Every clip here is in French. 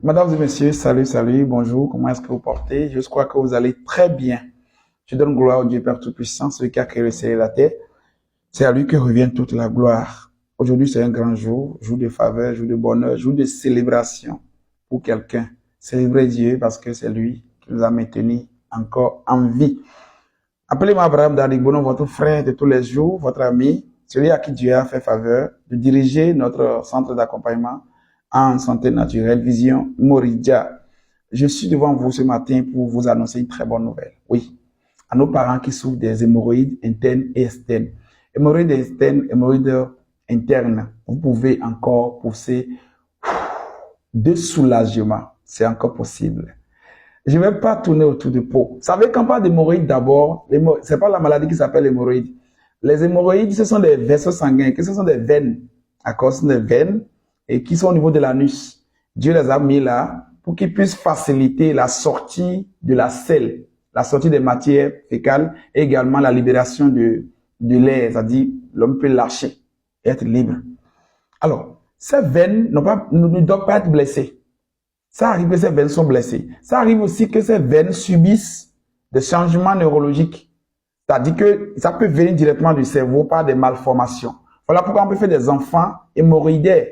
Mesdames et messieurs, salut, bonjour, comment est-ce que vous portez? Je crois que vous allez très bien. Je donne gloire au Dieu Père Tout-Puissant, celui qui a créé le ciel et la terre. C'est à lui que revient toute la gloire. Aujourd'hui, c'est un grand jour, jour de faveur, jour de bonheur, jour de célébration pour quelqu'un. Célébrer Dieu parce que c'est lui qui nous a maintenus encore en vie. Appelez-moi Abraham Darigbono, votre frère de tous les jours, votre ami, celui à qui Dieu a fait faveur de diriger notre centre d'accompagnement en santé naturelle, Vision Moridia. Je suis devant vous ce matin pour vous annoncer une très bonne nouvelle. Oui, à nos parents qui souffrent des hémorroïdes internes et externes. Hémorroïdes externes, hémorroïdes internes, vous pouvez encore pousser de soulagement. C'est encore possible. Je ne vais pas tourner autour de peau. Vous savez, quand on parle d'hémorroïdes d'abord, ce n'est pas la maladie qui s'appelle hémorroïde. Les hémorroïdes, ce sont des vaisseaux sanguins, ce sont des veines. À cause des veines et qui sont au niveau de l'anus. Dieu les a mis là pour qu'ils puissent faciliter la sortie de la selle, la sortie des matières fécales et également la libération de l'air, c'est-à-dire l'homme peut lâcher et être libre. Alors, ces veines ne doivent pas être blessées. Ça arrive que ces veines sont blessées. Ça arrive aussi que ces veines subissent des changements neurologiques. C'est-à-dire que ça peut venir directement du cerveau par des malformations. Voilà pourquoi on peut faire des enfants hémorroïdaires.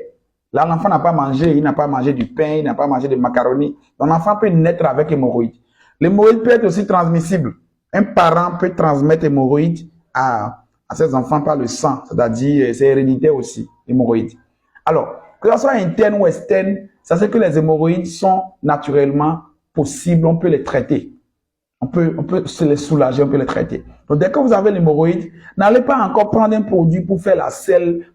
Là, l'enfant n'a pas mangé, il n'a pas mangé du pain, il n'a pas mangé de macaroni. Donc, l'enfant peut naître avec hémorroïde. L'hémorroïde peut être aussi transmissible. Un parent peut transmettre hémorroïde à ses enfants par le sang, c'est-à-dire c'est héréditaire aussi, l'hémorroïde. Alors, que ce soit interne ou externe, ça c'est que les hémorroïdes sont naturellement possibles, on peut les traiter. On peut se les soulager, on peut les traiter. Donc, dès que vous avez l'hémorroïde, n'allez pas encore prendre un produit pour faire la selle,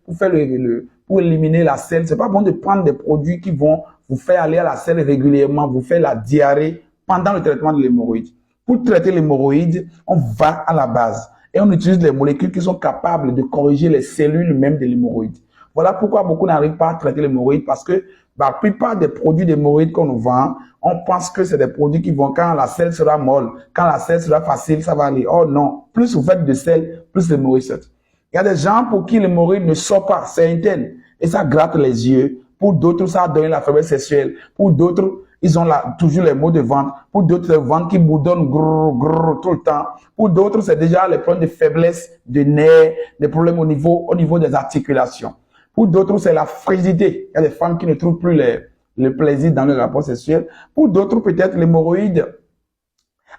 pour éliminer la selle. C'est pas bon de prendre des produits qui vont vous faire aller à la selle régulièrement, vous faire la diarrhée pendant le traitement de l'hémorroïde. Pour traiter l'hémorroïde, on va à la base et on utilise les molécules qui sont capables de corriger les cellules même de l'hémorroïde. Voilà pourquoi beaucoup n'arrivent pas à traiter l'hémorroïde parce que la plupart des produits d'hémorroïde qu'on nous vend, on pense que c'est des produits qui vont, quand la selle sera molle, quand la selle sera facile, ça va aller. Oh non, plus vous faites de sel, plus l'hémorroïde saute. Il y a des gens pour qui l'hémorroïde ne sort pas, c'est interne. Et ça gratte les yeux. Pour d'autres, ça a donné la faiblesse sexuelle. Pour d'autres, ils ont toujours les maux de ventre. Pour d'autres, le ventre qui bourdonne tout le temps. Pour d'autres, c'est déjà les problèmes de faiblesse, de nerfs, des problèmes au niveau des articulations. Pour d'autres, c'est la frigidité. Il y a des femmes qui ne trouvent plus le plaisir dans le rapport sexuel. Pour d'autres, peut-être l'hémorroïde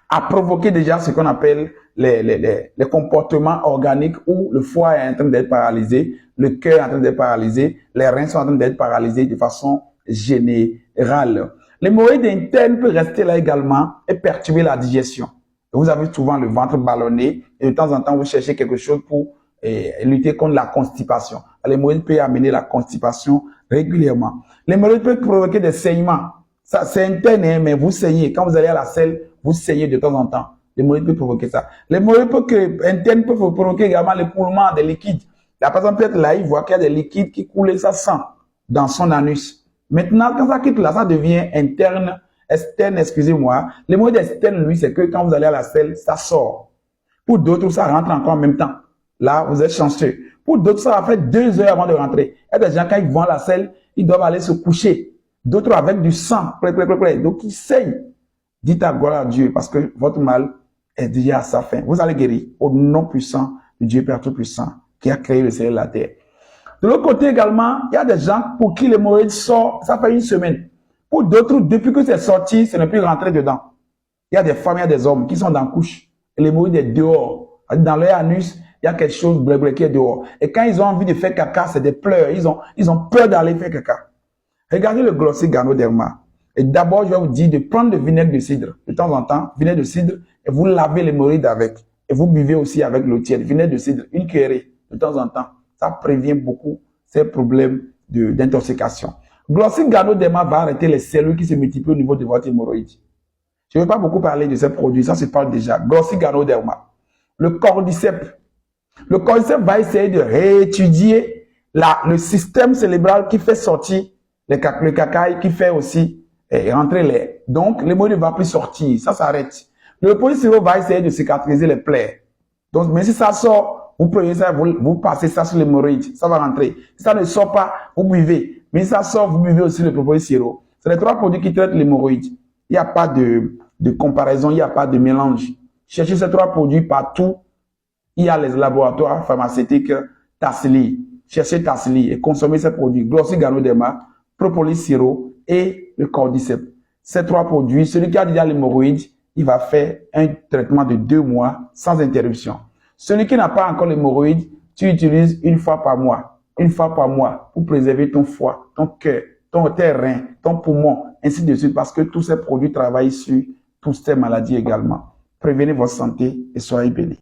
a provoqué déjà ce qu'on appelle les comportements organiques où le foie est en train d'être paralysé, le cœur est en train d'être paralysé, les reins sont en train d'être paralysés de façon générale. L'hémorroïde interne peut rester là également et perturber la digestion. Vous avez souvent le ventre ballonné et de temps en temps, vous cherchez quelque chose pour lutter contre la constipation. L'hémorroïde peut amener la constipation régulièrement. L'hémorroïde peut provoquer des saignements. Ça, c'est interne, hein, mais vous saignez. Quand vous allez à la selle, vous saignez de temps en temps. L'hémorroïde peut provoquer ça. L'hémorroïde interne peut provoquer également l'écoulement des liquides. La personne peut être là, il voit qu'il y a des liquides qui coulent et ça sent dans son anus. Maintenant, quand ça quitte là, ça devient interne, externe, excusez-moi. L'hémorroïde externe, lui, c'est que quand vous allez à la selle, ça sort. Pour d'autres, ça rentre encore en même temps. Là, vous êtes chanceux. Pour d'autres, ça va faire 2 heures avant de rentrer. Il y a des gens, quand ils vont à la selle, ils doivent aller se coucher. D'autres avec du sang. Donc, ils saignent. Dites à gloire à Dieu parce que votre mal est déjà à sa fin. Vous allez guérir au nom puissant du Dieu Père Tout-Puissant qui a créé le ciel et la terre. De l'autre côté également, il y a des gens pour qui l'hémorroïde sort, ça fait 1 semaine. Pour d'autres, depuis que c'est sorti, ce n'est plus rentré dedans. Il y a des femmes, il y a des hommes qui sont dans la couche. Et l'hémorroïde est dehors. Dans leur anus, il y a quelque chose qui est dehors. Et quand ils ont envie de faire caca, c'est des pleurs. Ils ont peur d'aller faire caca. Regardez le Glossy Ganoderma. Et d'abord, je vais vous dire de prendre le vinaigre de cidre. De temps en temps, vinaigre de cidre, et vous lavez l'hémorroïde avec. Et vous buvez aussi avec l'eau tiède. Vinaigre de cidre, une cuillerée, de temps en temps. Ça prévient beaucoup ces problèmes d'intoxication. Glossy Ganoderma va arrêter les cellules qui se multiplient au niveau de votre hémorroïde. Je ne vais pas beaucoup parler de ces produits, ça se parle déjà. Glossy Ganoderma. Le cordyceps. Le cordyceps va essayer de réétudier le système cérébral qui fait sortir le caca qui fait aussi rentrer l'air. Donc, l'hémorroïde ne va plus sortir. Ça s'arrête. Le polysirop va essayer de cicatriser les plaies. Donc, mais si ça sort, vous prenez ça, vous passez ça sur l'hémorroïde. Ça va rentrer. Si ça ne sort pas, vous buvez. Mais si ça sort, vous buvez aussi le polysirop. C'est les 3 produits qui traitent l'hémorroïde. Il n'y a pas de comparaison, il n'y a pas de mélange. Cherchez ces 3 produits partout. Il y a les laboratoires pharmaceutiques Tasli. Cherchez Tasli et consommez ces produits. Glossy Ganoderma, Propolis Siro et le Cordyceps. Ces 3 produits, celui qui a déjà l'hémorroïde, il va faire un traitement de 2 mois sans interruption. Celui qui n'a pas encore l'hémorroïde, tu utilises une fois par mois pour préserver ton foie, ton cœur, tes reins, ton poumon, ainsi de suite, parce que tous ces produits travaillent sur toutes ces maladies également. Prévenez votre santé et soyez bénis.